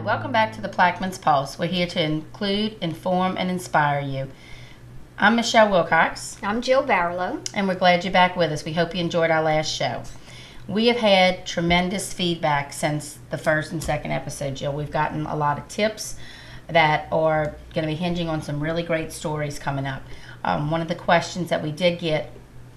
Welcome back to the Plaquemines Pulse. We're here to include, inform, and inspire you. I'm Michelle Wilcox. I'm Jill Barlow. And we're glad you're back with us. We hope you enjoyed our last show. We have had tremendous feedback since the first and second episode, Jill. We've gotten a lot of tips that are going to be hinging on some really great stories coming up. One of the questions that we did get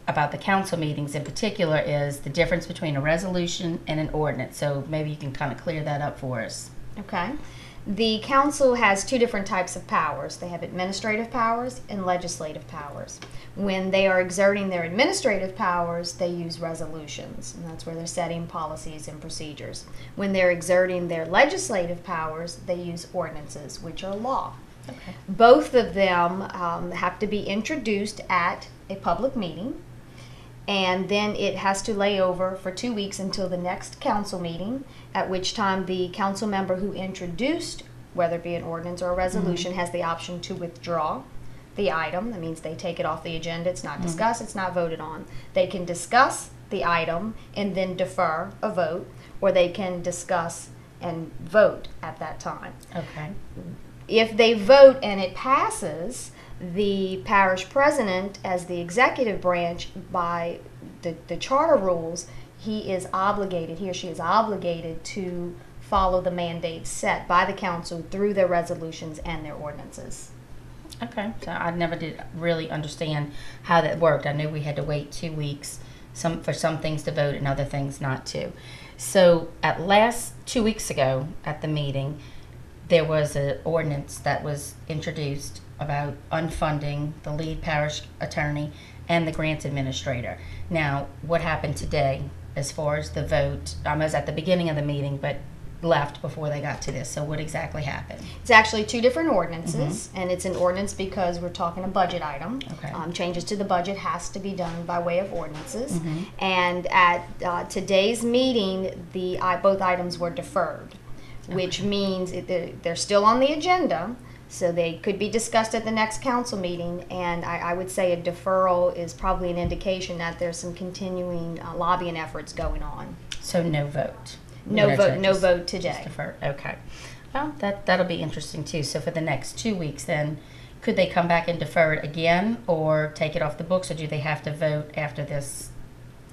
about the council meetings in particular is the difference between a resolution and an ordinance. So maybe you can kind of clear that up for us. Okay. The council has two different types of powers. They have administrative powers and legislative powers. When they are exerting their administrative powers, they use resolutions, and that's where they're setting policies and procedures. When they're exerting their legislative powers, they use ordinances, which are law. Okay. Both of them have to be introduced at a public meeting, and then it has to lay over for 2 weeks until the next council meeting, at which time the council member who introduced, whether it be an ordinance or a resolution, has the option to withdraw the item. That means they take it off the agenda. It's not discussed. It's not voted on. They can discuss the item and then defer a vote, or they can discuss and vote at that time. Okay. If they vote and it passes, the parish president, as the executive branch, by the charter rules, he or she is obligated to follow the mandates set by the council through their resolutions and their ordinances. Okay, so I never did really understand how that worked. I knew we had to wait 2 weeks for some things to vote and other things not to. So at last 2 weeks ago at the meeting, there was an ordinance that was introduced about unfunding the lead parish attorney and the grants administrator. Now, what happened today as far as the vote? I was at the beginning of the meeting, but left before they got to this. So what exactly happened? It's actually two different ordinances, and it's an ordinance because we're talking a budget item. Okay. Changes to the budget has to be done by way of ordinances. And at today's meeting, both items were deferred, which means they're still on the agenda, so they could be discussed at the next council meeting. And I would say a deferral is probably an indication that there's some continuing lobbying efforts going on. So no vote. No vote today. Just deferred. Okay. Well, that'll be interesting too. So for the next 2 weeks, then, could they come back and defer it again, or take it off the books, or do they have to vote after this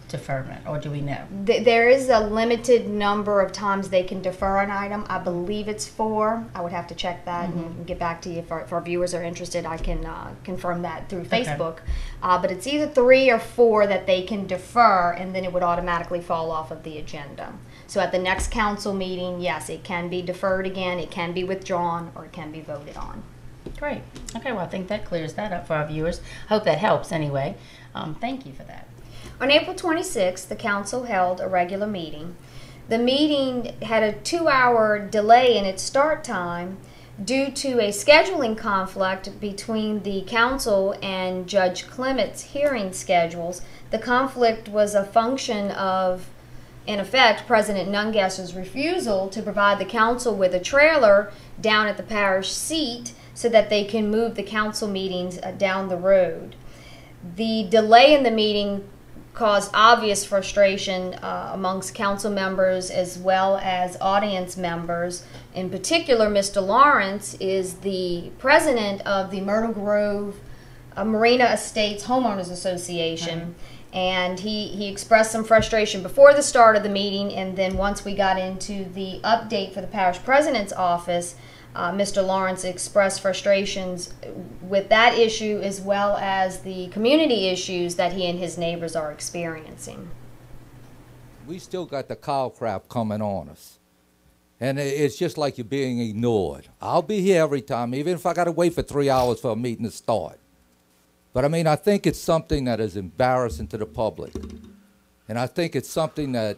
deferment, or do we know? There is a limited number of times they can defer an item. I believe it's 4. I would have to check that and get back to you. If our viewers are interested, I can confirm that through Facebook. But it's either 3 or 4 that they can defer, and then it would automatically fall off of the agenda. So at the next council meeting, yes, it can be deferred again, it can be withdrawn, or it can be voted on. Great. Okay, well, I think that clears that up for our viewers. Hope that helps anyway. Thank you for that. On April 26th, the council held a regular meeting. The meeting had a 2-hour delay in its start time due to a scheduling conflict between the council and Judge Clement's hearing schedules. The conflict was a function of, in effect, President Nungasser's refusal to provide the council with a trailer down at the parish seat so that they can move the council meetings down the road. The delay in the meeting caused obvious frustration amongst council members as well as audience members. In particular, Mr. Lawrence is the president of the Myrtle Grove Marina Estates Homeowners Association. And he expressed some frustration before the start of the meeting, and then once we got into the update for the parish president's office, Mr. Lawrence expressed frustrations with that issue as well as the community issues that he and his neighbors are experiencing. We still got the cow crap coming on us. And it's just like you're being ignored. I'll be here every time, even if I got to wait for 3 hours for a meeting to start. But I mean, I think it's something that is embarrassing to the public. And I think it's something that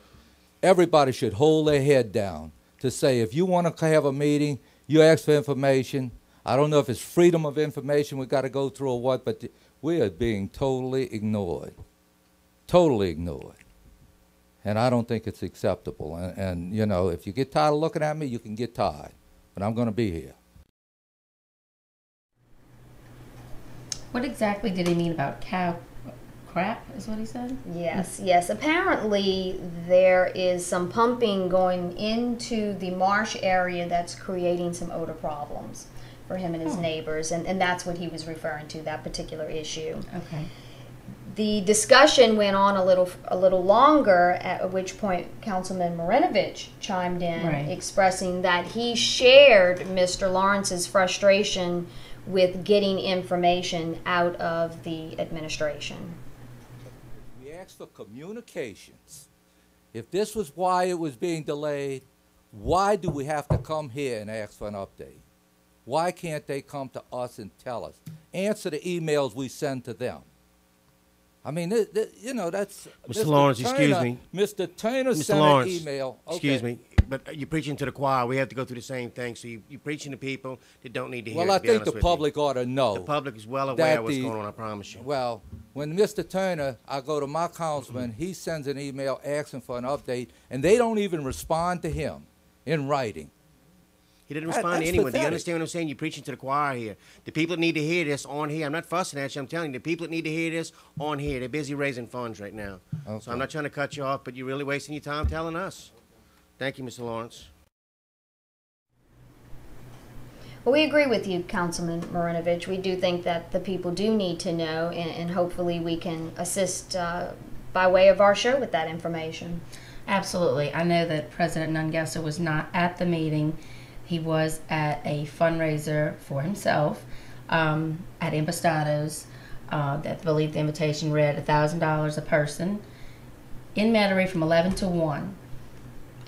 everybody should hold their head down to say, if you want to have a meeting, you ask for information. I don't know if it's freedom of information we got to go through or what, but we are being totally ignored. Totally ignored. And I don't think it's acceptable. And you know, if you get tired of looking at me, you can get tired. But I'm going to be here. What exactly did he mean about cow crap, is what he said? Yes, yes. Apparently, there is some pumping going into the marsh area that's creating some odor problems for him and his neighbors, and that's what he was referring to, that particular issue. Okay. The discussion went on a little longer, at which point Councilman Marinovich chimed in, Right. expressing that he shared Mr. Lawrence's frustration with getting information out of the administration. We asked for communications. If this was why it was being delayed, why do we have to come here and ask for an update? Why can't they come to us and tell us? Answer the emails we send to them. I mean, you know, that's... Mr. Lawrence, excuse me. Mr. Turner Mr. sent Lawrence, an email. Okay. excuse me, but you're preaching to the choir. We have to go through the same thing. So you're preaching to people that don't need to hear it, Well, I to be think honest the with you. public ought to know. The public is well aware that of what's the- going on, I promise you. Well, when Mr. Turner, I go to my councilman, he sends an email asking for an update, and they don't even respond to him in writing. He didn't That- respond to that's anyone. Do you pathetic. understand what I'm saying? You're preaching to the choir here. The people that need to hear this on here, I'm not fussing at you, I'm telling you, the people that need to hear this on here, they're busy raising funds right now. Okay. So I'm not trying to cut you off, but you're really wasting your time telling us. Thank you, Mr. Lawrence. Well, we agree with you, Councilman Marinovich. We do think that the people do need to know, and hopefully we can assist by way of our show with that information. Absolutely. I know that President Nungesser was not at the meeting. He was at a fundraiser for himself at Impastados. I believe the invitation read $1,000 a person in Metairie from 11 to 1.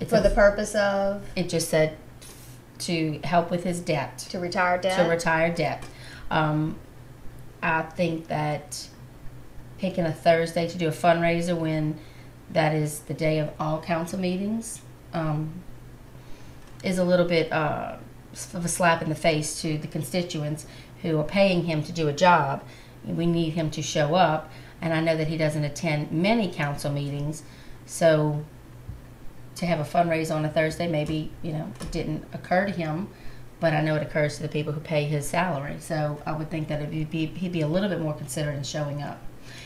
It's For the purpose of? It just said to help with his debt. To retire debt? To retire debt. I think that picking a Thursday to do a fundraiser when that is the day of all council meetings is a little bit of a slap in the face to the constituents who are paying him to do a job. We need him to show up, and I know that he doesn't attend many council meetings, so to have a fundraiser on a Thursday, maybe, you know, it didn't occur to him, but I know it occurs to the people who pay his salary. So I would think that he'd be a little bit more considerate in showing up.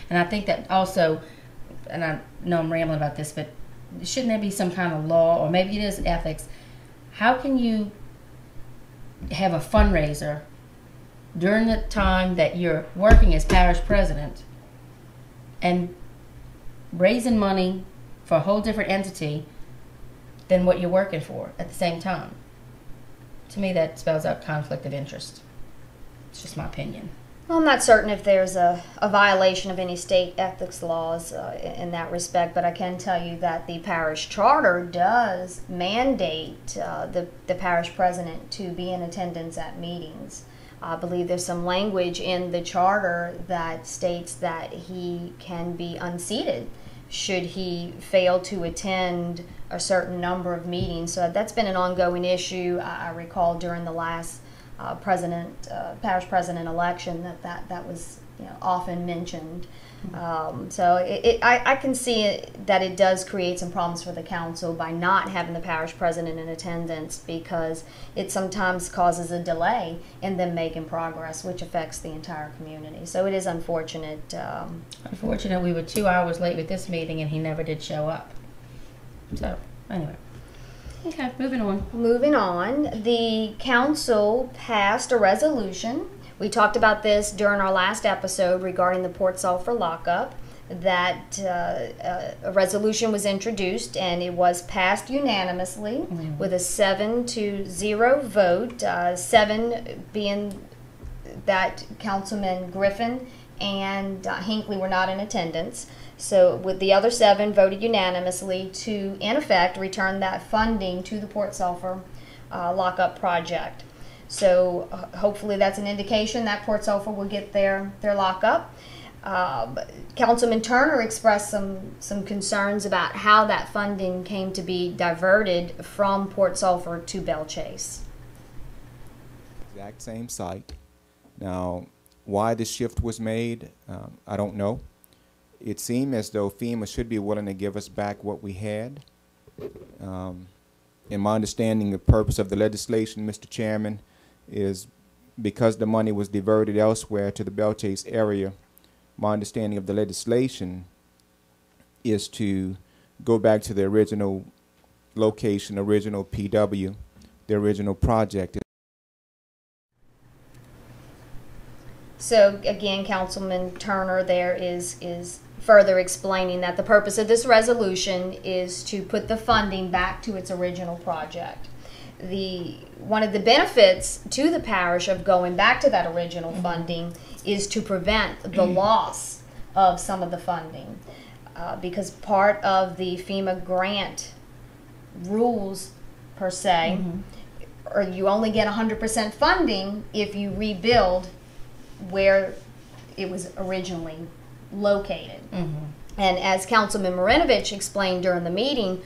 And I think that also, and I know I'm rambling about this, but shouldn't there be some kind of law, or maybe it is ethics? How can you have a fundraiser during the time that you're working as parish president and raising money for a whole different entity than what you're working for at the same time? To me, that spells out conflict of interest. It's just my opinion. Well, I'm not certain if there's a violation of any state ethics laws in that respect, but I can tell you that the parish charter does mandate the parish president to be in attendance at meetings. I believe there's some language in the charter that states that he can be unseated should he fail to attend a certain number of meetings. So that's been an ongoing issue. I recall during the last parish president election that was, you know, often mentioned. So I can see that it does create some problems for the council by not having the parish president in attendance, because it sometimes causes a delay in them making progress, which affects the entire community. So it is unfortunate. Unfortunately, we were 2 hours late with this meeting and he never did show up. So, anyway. Okay, moving on. Moving on, the council passed a resolution. We talked about this during our last episode regarding the Port Sulphur lockup, that a resolution was introduced and it was passed unanimously with a 7-0 vote, 7 being that Councilman Griffin and Hinckley were not in attendance. So with the other 7 voted unanimously to, in effect, return that funding to the Port Sulphur lockup project. So hopefully that's an indication that Port Sulphur will get their lockup. Councilman Turner expressed some concerns about how that funding came to be diverted from Port Sulphur to Belle Chase. Exact same site. Now, why the shift was made, I don't know. It seemed as though FEMA should be willing to give us back what we had. In my understanding, the purpose of the legislation, Mr. Chairman, is because the money was diverted elsewhere to the Belle Chase area, my understanding of the legislation is to go back to the original location, original PW, the original project. So again, Councilman Turner there is further explaining that the purpose of this resolution is to put the funding back to its original project. One of the benefits to the parish of going back to that original funding is to prevent the loss of some of the funding, because part of the FEMA grant rules per se, or you only get 100% funding if you rebuild where it was originally located. And as Councilman Marinovich explained during the meeting,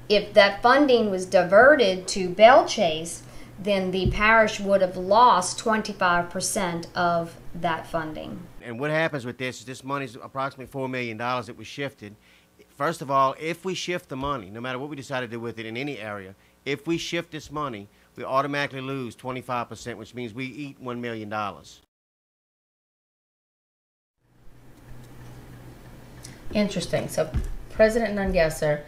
if that funding was diverted to Belle Chase, then the parish would have lost 25% of that funding. And what happens with this is this money is approximately $4 million that was shifted. First of all, if we shift the money, no matter what we decide to do with it in any area, if we shift this money, we automatically lose 25%, which means we eat $1 million. Interesting. So President Nungesser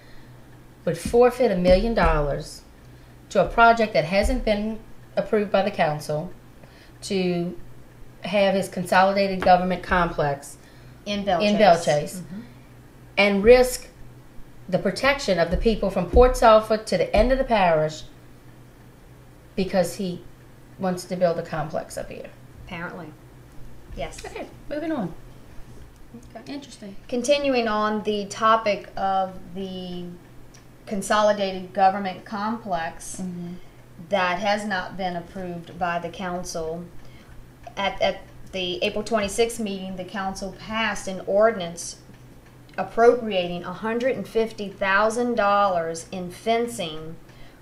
would forfeit $1 million to a project that hasn't been approved by the council to have his consolidated government complex In Belle Chase. And risk the protection of the people from Port Sulphur to the end of the parish because he wants to build a complex up here. Apparently. Yes. Okay, moving on. Okay. Interesting. Continuing on the topic of the consolidated government complex that has not been approved by the council, at the April 26th meeting, the council passed an ordinance appropriating $150,000 in fencing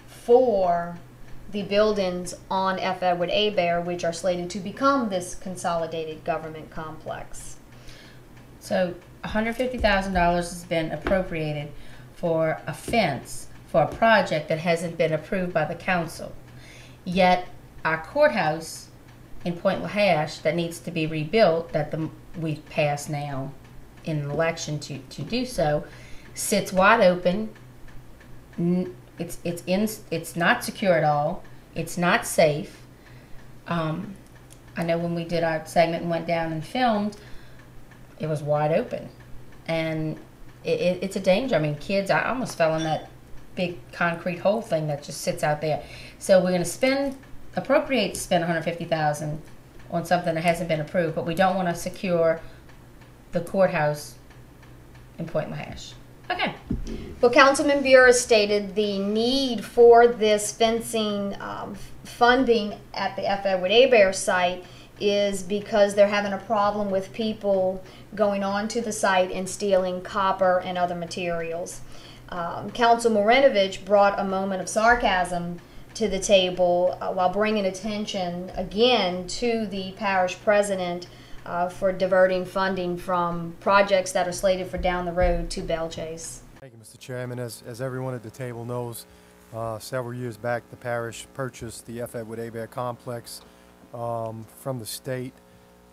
for the buildings on F. Edward Hebert, which are slated to become this consolidated government complex. So $150,000 has been appropriated for a fence for a project that hasn't been approved by the council. Yet our courthouse in Point Lahash that needs to be rebuilt, that we've passed now in an election to do so, sits wide open. It's not secure at all. It's not safe. I know when we did our segment and went down and filmed, it was wide open, and it's a danger. I mean, kids, I almost fell in that big concrete hole thing that just sits out there. So we're going to appropriate to spend $150,000 on something that hasn't been approved, but we don't want to secure the courthouse in Point Lahash. Okay. Well, Councilman Buren stated the need for this fencing funding at the F. Edward Hebert site is because they're having a problem with people going onto the site and stealing copper and other materials. Council Marinovich brought a moment of sarcasm to the table while bringing attention again to the parish president for diverting funding from projects that are slated for down the road to Belle Chase. Thank you, Mr. Chairman. As everyone at the table knows, several years back the parish purchased the F. Edward Hebert complex from the state.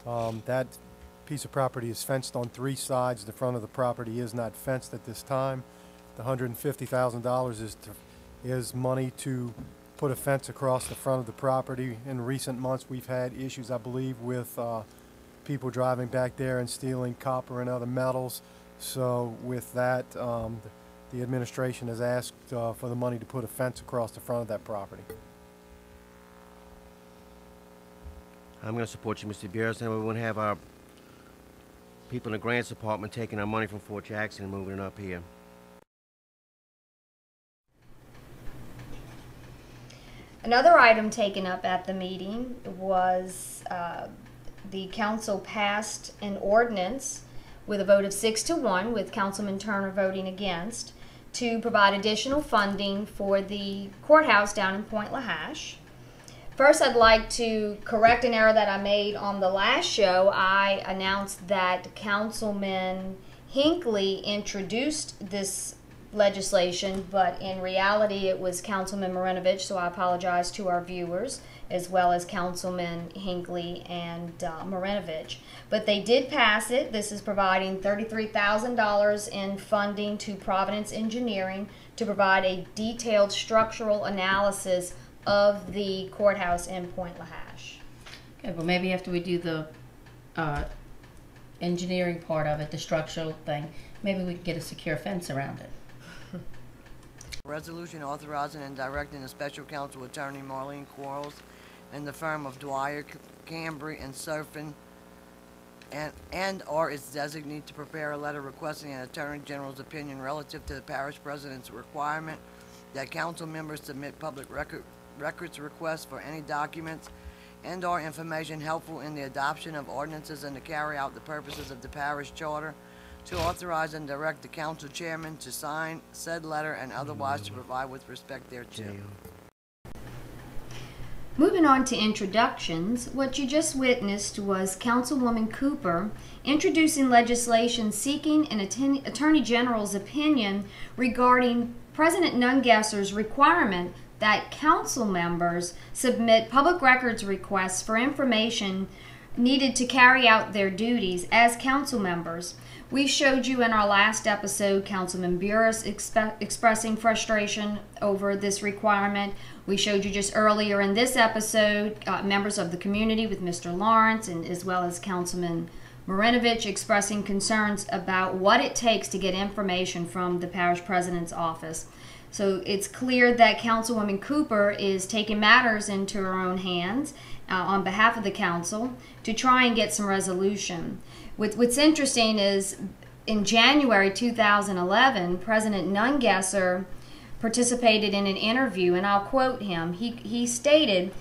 That piece of property is fenced on 3 sides. The front of the property is not fenced at this time. The $150,000 is money to put a fence across the front of the property. In recent months we've had issues, I believe, with people driving back there and stealing copper and other metals. So with that, the administration has asked for the money to put a fence across the front of that property. I'm going to support you, Mr. Buren. We want to have our people in the grants department taking our money from Fort Jackson and moving it up here. Another item taken up at the meeting was the council passed an ordinance with a vote of 6-1, with Councilman Turner voting against, to provide additional funding for the courthouse down in Point Lahash. First, I'd like to correct an error that I made on the last show. I announced that Councilman Hinckley introduced this legislation, but in reality it was Councilman Marinovich, so I apologize to our viewers. as well as Councilman Hinckley and Marinovich. But they did pass it. This is providing $33,000 in funding to Providence Engineering to provide a detailed structural analysis of the courthouse in Point Lahash. Okay, well, maybe after we do the engineering part of it, the structural thing, maybe we can get a secure fence around it. Resolution authorizing and directing the special counsel attorney Marlene Quarles and the firm of Dwyer, Cambry, and Surfin and or its designee to prepare a letter requesting an attorney general's opinion relative to the parish president's requirement that council members submit public records requests for any documents and or information helpful in the adoption of ordinances and to carry out the purposes of the parish charter, to authorize and direct the council chairman to sign said letter and otherwise to provide with respect thereto. Moving on to introductions, what you just witnessed was Councilwoman Cooper introducing legislation seeking an Attorney General's opinion regarding President Nungesser's requirement that council members submit public records requests for information needed to carry out their duties as council members. We showed you in our last episode Councilman Burris expressing frustration over this requirement. We showed you just earlier in this episode members of the community with Mr. Lawrence and as well as Councilman Marinovich expressing concerns about what it takes to get information from the parish president's office. So it's clear that Councilwoman Cooper is taking matters into her own hands on behalf of the council to try and get some resolution. What's interesting is in January 2011, President Nungesser participated in an interview, and I'll quote him. He stated,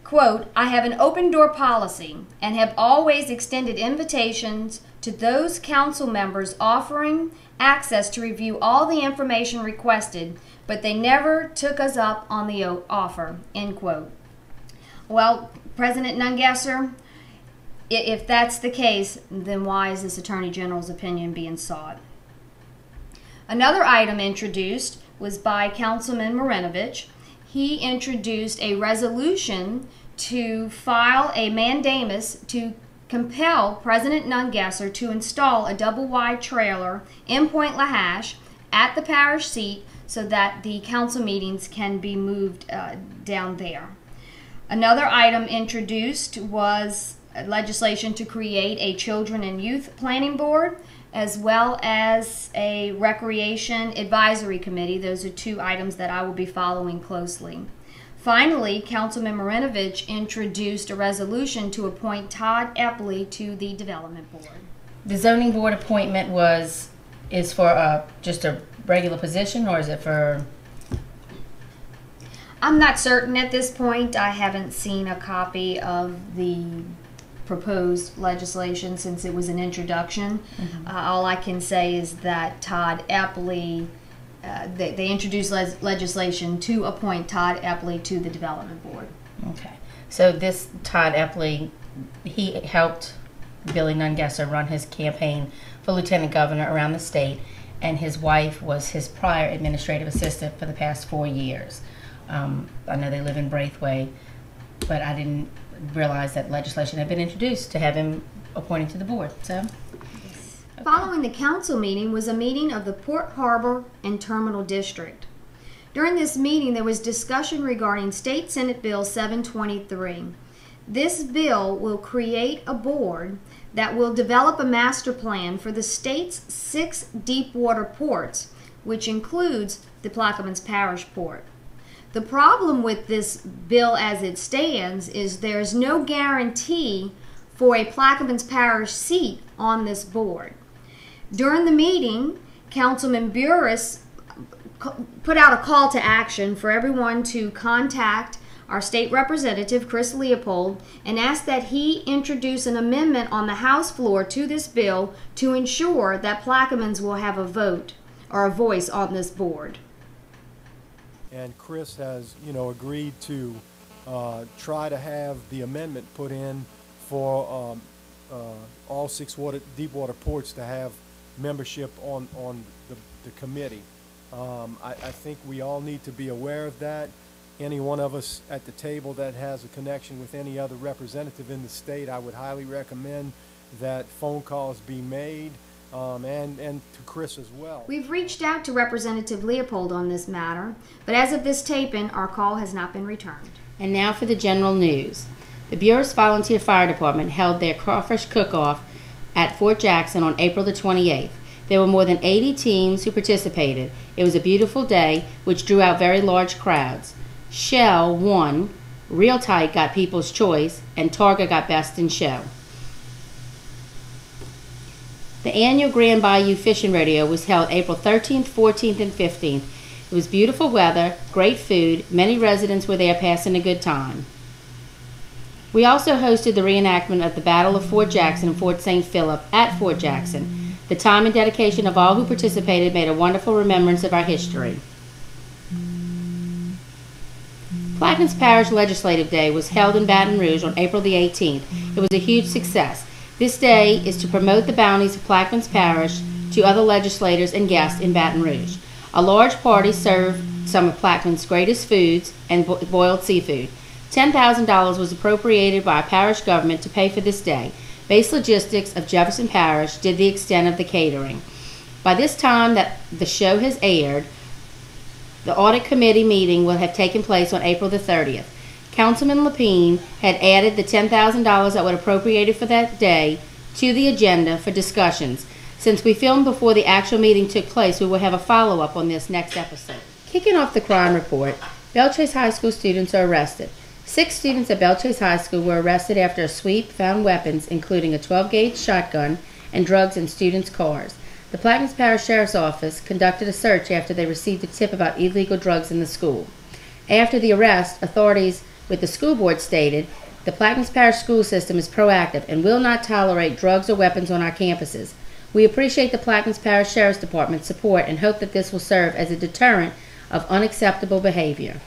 quote, "I have an open door policy and have always extended invitations to those council members offering access to review all the information requested, but they never took us up on the offer," end quote. Well, President Nungesser, if that's the case, then why is this Attorney General's opinion being sought? Another item introduced was by Councilman Marinovich. He introduced a resolution to file a mandamus to compel President Nungesser to install a double-wide trailer in Point Lahash at the parish seat so that the council meetings can be moved down there. Another item introduced was legislation to create a children and youth planning board as well as a recreation advisory committee. Those are two items that I will be following closely. Finally, Councilman Marinovich introduced a resolution to appoint Todd Epley to the development board. The zoning board appointment is for just a regular position, or is it for? I'm not certain at this point. I haven't seen a copy of the proposed legislation since it was an introduction. All I can say is that Todd Epley, they introduced legislation to appoint Todd Epley to the development board. Okay. So this Todd Epley, he helped Billy Nungesser run his campaign for lieutenant governor around the state, and his wife was his prior administrative assistant for the past 4 years. I know they live in Braithwaite, but I didn't realize that legislation had been introduced to have him appointed to the board. So, okay. Following the council meeting was a meeting of the Port Harbor and Terminal District. During this meeting, there was discussion regarding State Senate Bill 723. This bill will create a board that will develop a master plan for the state's 6 deep water ports, which includes the Plaquemines Parish Port. The problem with this bill as it stands is there's no guarantee for a Plaquemines Parish seat on this board. During the meeting, Councilman Burris put out a call to action for everyone to contact our state representative, Chris Leopold, and ask that he introduce an amendment on the House floor to this bill to ensure that Plaquemines will have a vote or a voice on this board. And Chris has, agreed to try to have the amendment put in for all 6 deep water ports to have membership on the committee. I think we all need to be aware of that, any one of us at the table that has a connection with any other representative in the state, I would highly recommend that phone calls be made, and to Chris as well. We've reached out to Representative Leopold on this matter, but as of this taping, our call has not been returned. And now for the general news. The Buras Volunteer Fire Department held their crawfish cook-off at Fort Jackson on April the 28th. There were more than 80 teams who participated. It was a beautiful day, which drew out very large crowds. Shell won, Real Tight got People's Choice, and Targa got Best in Show. The annual Grand Bayou Fishing Rodeo was held April 13th, 14th, and 15th. It was beautiful weather, great food, many residents were there passing a good time. We also hosted the reenactment of the Battle of Fort Jackson and Fort St. Philip at Fort Jackson. The time and dedication of all who participated made a wonderful remembrance of our history. Plaquemines Parish Legislative Day was held in Baton Rouge on April the 18th. It was a huge success. This day is to promote the bounties of Plaquemines Parish to other legislators and guests in Baton Rouge. A large party served some of Plaquemines' greatest foods and boiled seafood. $10,000 was appropriated by our parish government to pay for this day. Base Logistics of Jefferson Parish did the extent of the catering. By this time that the show has aired, the audit committee meeting will have taken place on April the 30th. Councilman Lapine had added the $10,000 that was appropriated for that day to the agenda for discussions. Since we filmed before the actual meeting took place, we will have a follow-up on this next episode. Kicking off the crime report, Belchase High School students are arrested. 6 students at Belchase High School were arrested after a sweep found weapons, including a 12-gauge shotgun and drugs in students' cars. The Plaquemines Parish Sheriff's Office conducted a search after they received a tip about illegal drugs in the school. After the arrest, authorities with the school board stated, the Plaquemines Parish school system is proactive and will not tolerate drugs or weapons on our campuses. We appreciate the Plaquemines Parish Sheriff's Department's support and hope that this will serve as a deterrent of unacceptable behavior.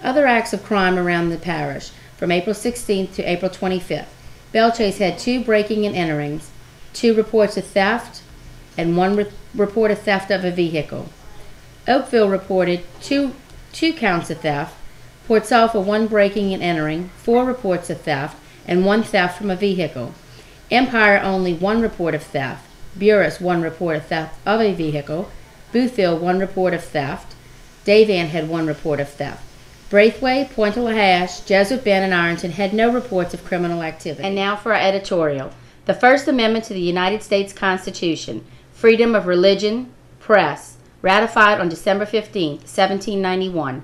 Other acts of crime around the parish from April 16th to April 25th. Belchase had 2 breaking and enterings, 2 reports of theft, and 1 report of theft of a vehicle. Oakville reported 2 counts of theft, Port Sulphur 1 breaking and entering, 4 reports of theft, and 1 theft from a vehicle. Empire only 1 report of theft, Buras 1 report of theft of a vehicle, Boothville 1 report of theft, Davan had 1 report of theft. Braithwaite, Pointe-a-la-Hache, Jesuit Bend, and Ironton had no reports of criminal activity. And now for our editorial. The First Amendment to the United States Constitution, freedom of religion, press, ratified on December 15, 1791.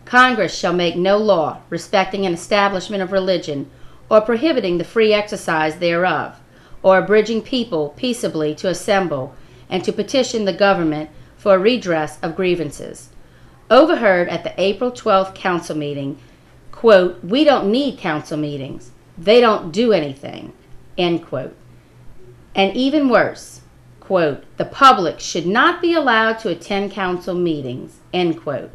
Congress shall make no law respecting an establishment of religion, or prohibiting the free exercise thereof, or abridging people peaceably to assemble and to petition the government for a redress of grievances. Overheard at the April 12th council meeting, quote, "We don't need council meetings. They don't do anything," end quote. And even worse, quote, "The public should not be allowed to attend council meetings," end quote.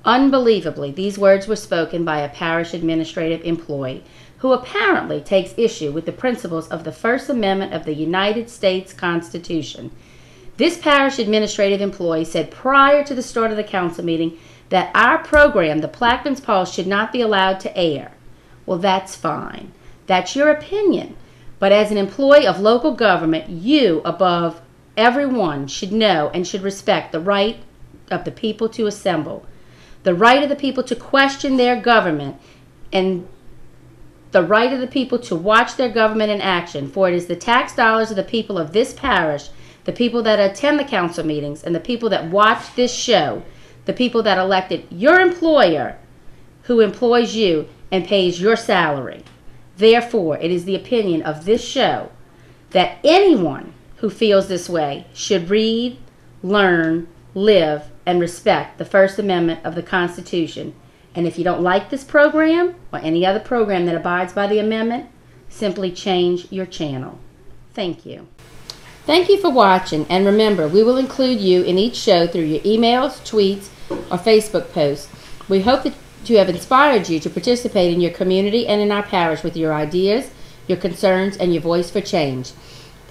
Unbelievably, these words were spoken by a parish administrative employee who apparently takes issue with the principles of the First Amendment of the United States Constitution. This parish administrative employee said prior to the start of the council meeting that our program, the Plaquemines Pulse, should not be allowed to air. Well, that's fine. That's your opinion. But as an employee of local government, you, above everyone, should know and should respect the right of the people to assemble, the right of the people to question their government, and the right of the people to watch their government in action. For it is the tax dollars of the people of this parish, the people that attend the council meetings, and the people that watch this show, the people that elected your employer, who employs you and pays your salary. Therefore, it is the opinion of this show that anyone who feels this way should read, learn, live, and respect the First Amendment of the Constitution. And if you don't like this program or any other program that abides by the amendment, simply change your channel. Thank you. Thank you for watching, and remember, we will include you in each show through your emails, tweets, or Facebook posts. We hope that to have inspired you to participate in your community and in our parish with your ideas, your concerns, and your voice for change.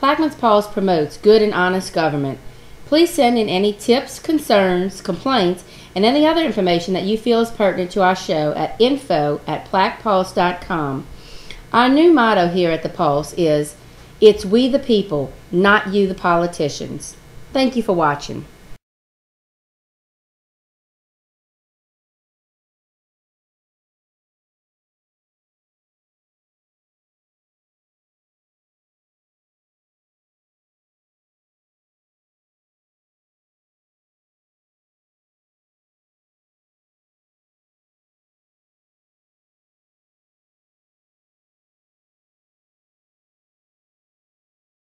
Plaquemines Pulse promotes good and honest government. Please send in any tips, concerns, complaints, and any other information that you feel is pertinent to our show at info@plaquepulse.com. Our new motto here at the Pulse is, "It's we the people, not you the politicians." Thank you for watching.